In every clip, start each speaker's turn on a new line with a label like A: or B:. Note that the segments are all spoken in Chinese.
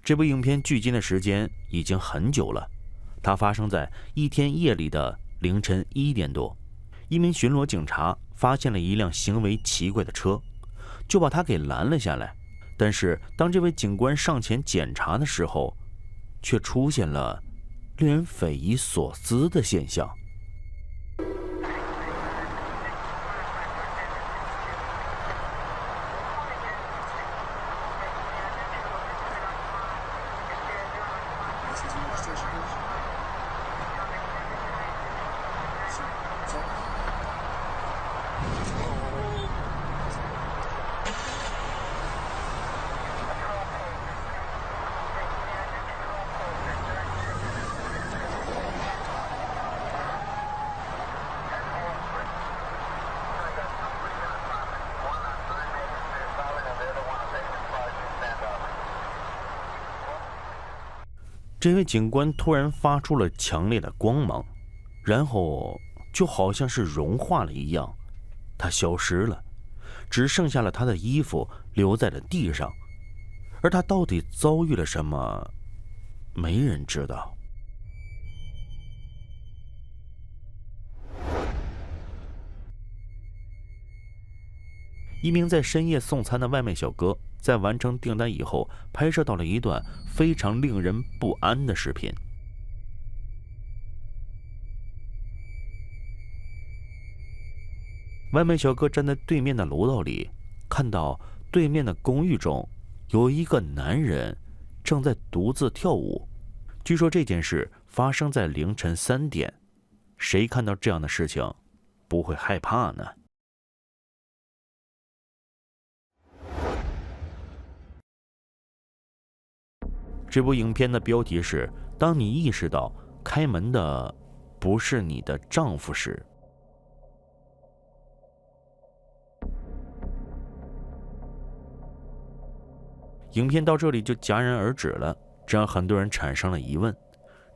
A: 这部影片距今的时间已经很久了，它发生在一天夜里的凌晨1点多。一名巡逻警察发现了一辆行为奇怪的车，就把他给拦了下来。但是当这位警官上前检查的时候，却出现了令人匪夷所思的现象。这位警官突然发出了强烈的光芒，然后就好像是融化了一样，他消失了，只剩下了他的衣服留在了地上。而他到底遭遇了什么，没人知道。一名在深夜送餐的外卖小哥，在完成订单以后，拍摄到了一段非常令人不安的视频。外卖小哥站在对面的楼道里，看到对面的公寓中有一个男人正在独自跳舞。据说这件事发生在凌晨3点，谁看到这样的事情不会害怕呢？这部影片的标题是“当你意识到开门的不是你的丈夫时”。影片到这里就戛然而止了，这让很多人产生了疑问：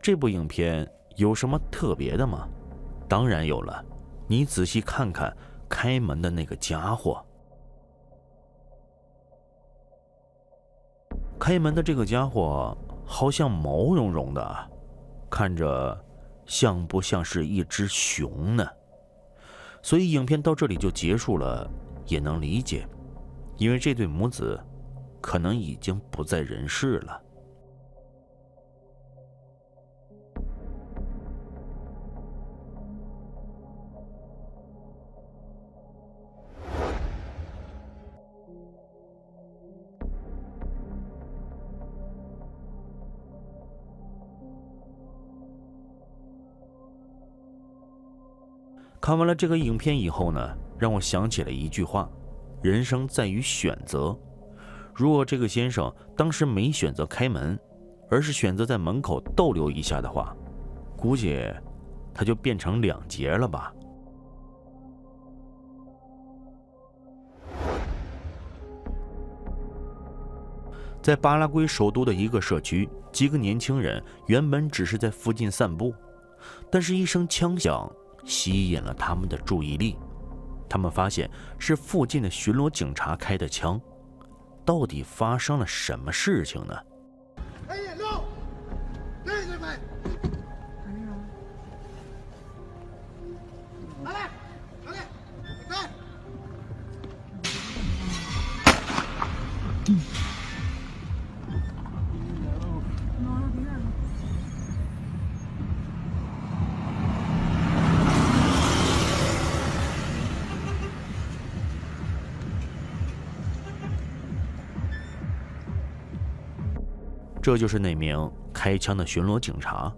A: 这部影片有什么特别的吗？当然有了，你仔细看看开门的那个家伙。开门的这个家伙好像毛茸茸的，看着像不像是一只熊呢？所以影片到这里就结束了，也能理解，因为这对母子可能已经不在人世了。看完了这个影片以后呢，让我想起了一句话：人生在于选择。如果这个先生当时没选择开门，而是选择在门口逗留一下的话，估计他就变成2截了吧。在巴拉圭首都的一个社区，几个年轻人原本只是在附近散步，但是一声枪响吸引了他们的注意力。他们发现是附近的巡逻警察开的枪。到底发生了什么事情呢？这就是那名开枪的巡逻警察，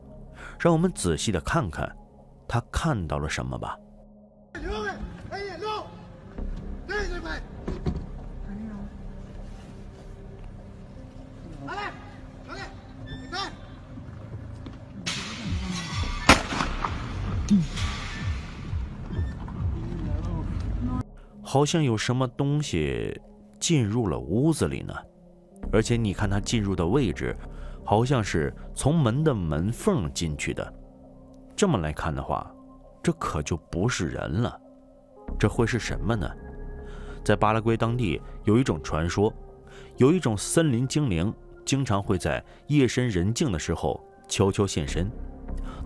A: 让我们仔细的看看他看到了什么吧。好像有什么东西进入了屋子里呢，而且你看他进入的位置，好像是从门的门缝进去的。这么来看的话，这可就不是人了，这会是什么呢？在巴拉圭当地有一种传说，有一种森林精灵经常会在夜深人静的时候悄悄现身。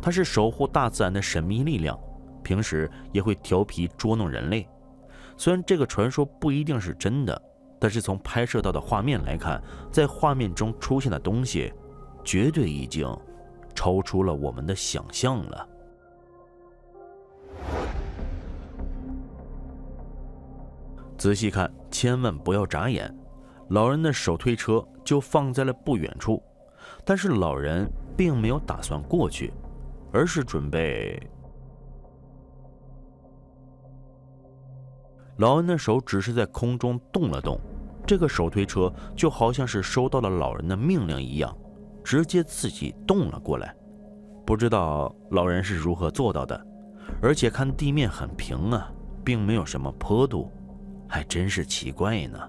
A: 他是守护大自然的神秘力量，平时也会调皮捉弄人类。虽然这个传说不一定是真的，但是从拍摄到的画面来看，在画面中出现的东西绝对已经超出了我们的想象了。仔细看，千万不要眨眼。老人的手推车就放在了不远处，但是老人并没有打算过去，而是准备……老人的手只是在空中动了动，这个手推车就好像是收到了老人的命令一样，直接自己动了过来。不知道老人是如何做到的，而且看地面很平啊，并没有什么坡度，还真是奇怪呢。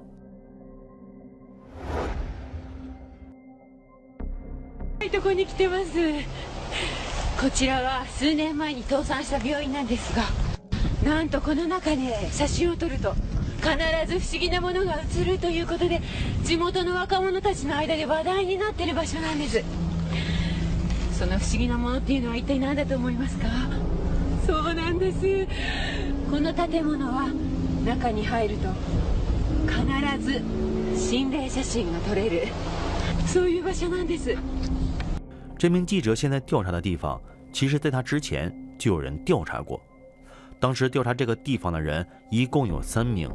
B: とこに来てます。こちらは数年前に倒産した病院なんですが、なんとこの中で写真を撮ると必ず不思議なものが映るということで、地元の若者たちの間で話題になっている場所なんです。その不思議なものっていうのは一体何だと思いますか？そうなんです。この建物は中に入ると必ず心霊写真が撮れる、そういう場所なんです。
A: 这名记者现在调查的地方，其实在他之前就有人调查过。当时调查这个地方的人一共有3名，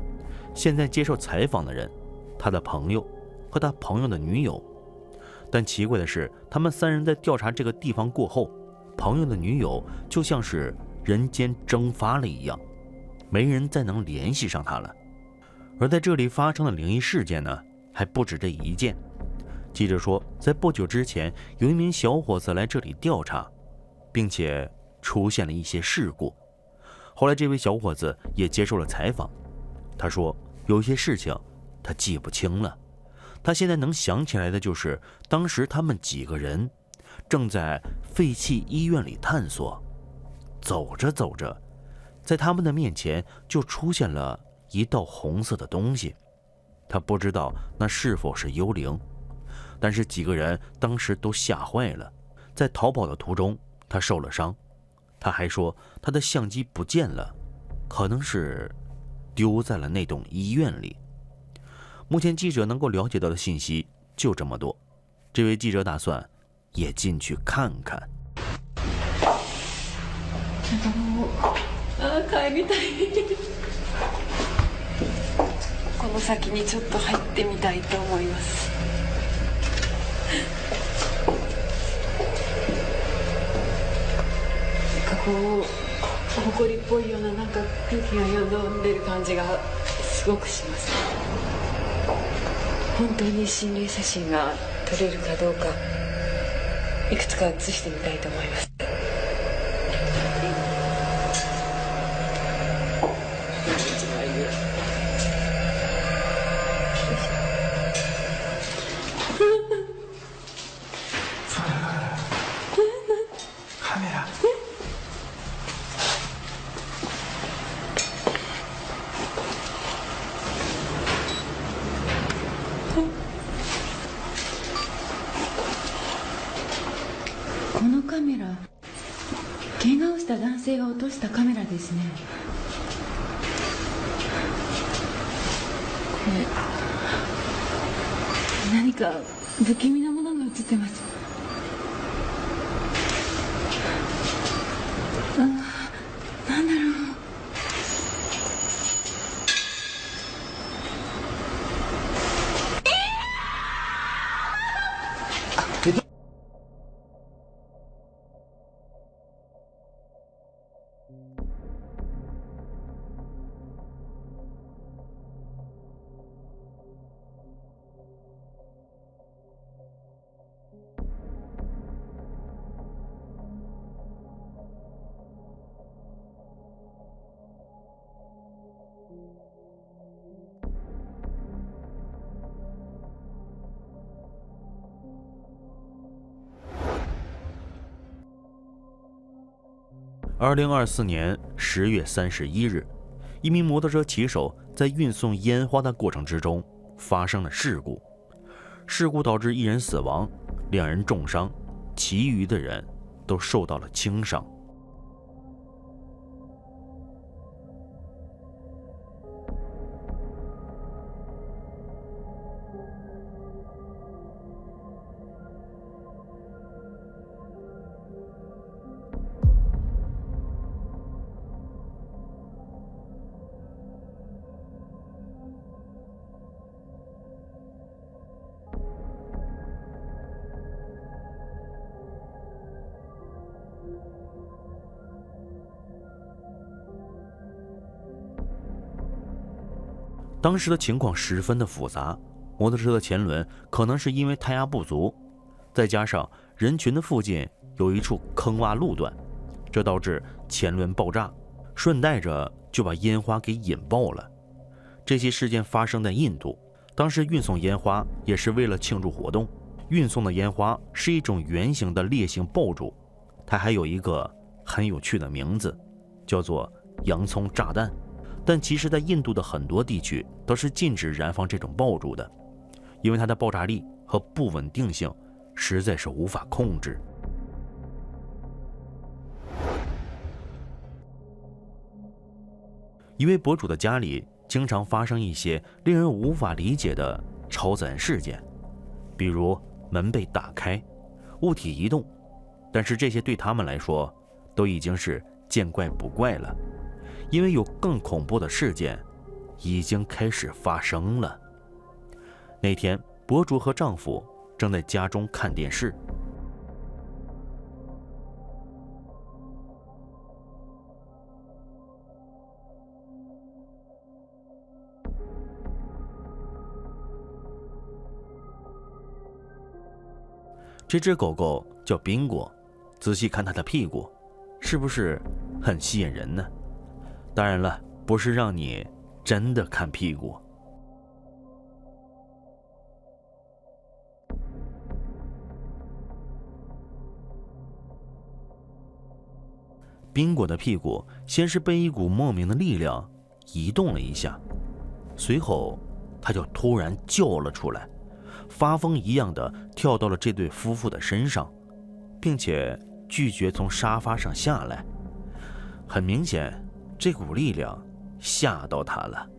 A: 现在接受采访的人，他的朋友和他朋友的女友。但奇怪的是，他们3人在调查这个地方过后，朋友的女友就像是人间蒸发了一样，没人再能联系上他了。而在这里发生的灵异事件呢，还不止这一件。记者说，在不久之前，有一名小伙子来这里调查，并且出现了一些事故。后来这位小伙子也接受了采访，他说有些事情他记不清了，他现在能想起来的就是当时他们几个人正在废弃医院里探索，走着走着，在他们的面前就出现了一道红色的东西，他不知道那是否是幽灵，但是几个人当时都吓坏了。在逃跑的途中，他受了伤。他还说他的相机不见了，可能是丢在了那栋医院里。目前记者能够了解到的信息就这么多，这位记者打算也进去看看。
B: 帰りたい。この先にちょっと入ってみたいと思います。こう埃っぽいようななんか空気がよどんでる感じがすごくします。本当に心霊写真が撮れるかどうか、いくつか写してみたいと思います。
C: カメラ。
B: このカメラ、怪我をした男性が落としたカメラですね。これ何か不気味なものが映ってます。なんだろう。
A: 2024年10月31日，一名摩托车骑手在运送烟花的过程之中发生了事故。事故导致1人死亡，2人重伤，其余的人都受到了轻伤。当时的情况十分的复杂，摩托车的前轮可能是因为胎压不足，再加上人群的附近有一处坑洼路段，这导致前轮爆炸，顺带着就把烟花给引爆了。这些事件发生在印度，当时运送烟花也是为了庆祝活动。运送的烟花是一种圆形的烈性爆竹，它还有一个很有趣的名字，叫做洋葱炸弹。但其实在印度的很多地区都是禁止燃放这种爆竹的，因为它的爆炸力和不稳定性实在是无法控制。一位博主的家里经常发生一些令人无法理解的超自然事件，比如门被打开，物体移动，但是这些对他们来说都已经是见怪不怪了，因为有更恐怖的事件已经开始发生了。那天，博主和丈夫正在家中看电视，这只狗狗叫宾果，仔细看它的屁股，是不是很吸引人呢？当然了，不是让你真的看屁股。宾果的屁股先是被一股莫名的力量移动了一下，随后他就突然叫了出来，发疯一样的跳到了这对夫妇的身上，并且拒绝从沙发上下来。很明显，这股力量吓到他了。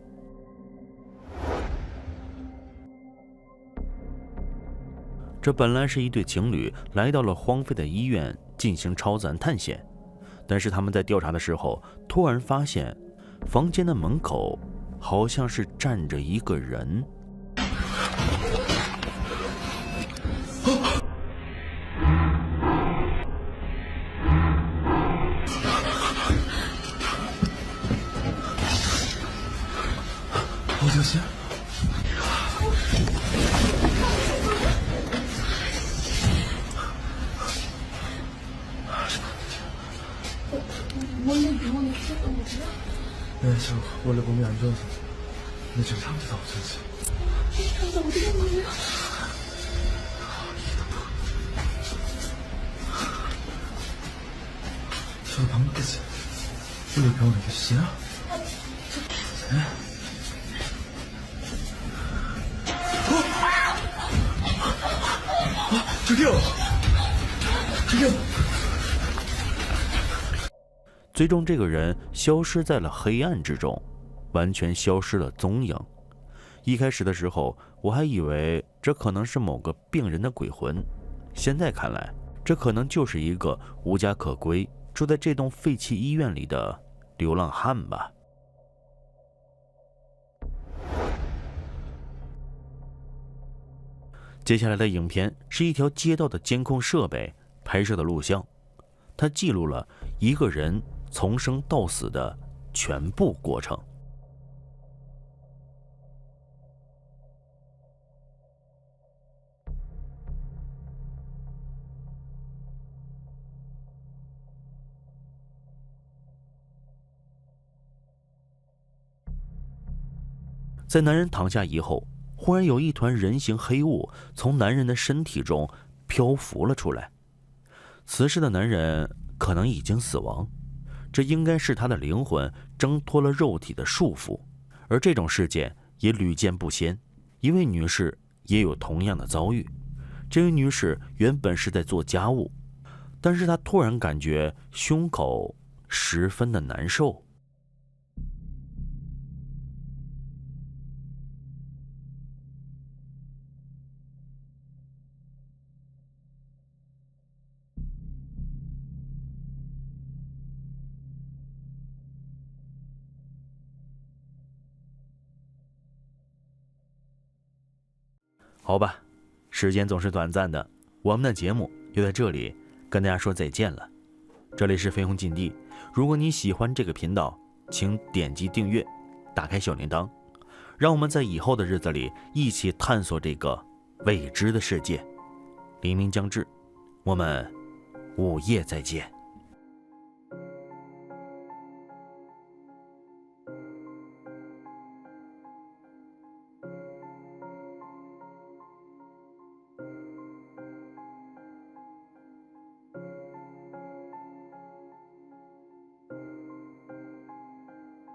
A: 这本来是一对情侣来到了荒废的医院进行超自然探险，但是他们在调查的时候，突然发现房间的门口好像是站着一个人。
C: 好小心！저 원래 몸이 안 좋아서 근데 지금 상태 다 없어졌어.
B: 나 어디 간 거예요?
C: 저도 밥 먹겠어요. 우리 병원에 계시어요? 네? 저기요! 저기요!
A: 最终这个人消失在了黑暗之中，完全消失了踪影。一开始的时候我还以为这可能是某个病人的鬼魂，现在看来这可能就是一个无家可归住在这栋废弃医院里的流浪汉吧。接下来的影片是一条街道的监控设备拍摄的录像，它记录了一个人从生到死的全部过程。在男人躺下以后，忽然有一团人形黑雾从男人的身体中漂浮了出来。此时的男人可能已经死亡，这应该是他的灵魂挣脱了肉体的束缚。而这种事件也屡见不鲜，一位女士也有同样的遭遇。这位女士原本是在做家务，但是她突然感觉胸口十分的难受。好吧，时间总是短暂的，我们的节目就在这里跟大家说再见了。这里是飞鸿禁地，如果你喜欢这个频道，请点击订阅，打开小铃铛，让我们在以后的日子里一起探索这个未知的世界。黎明将至，我们午夜再见。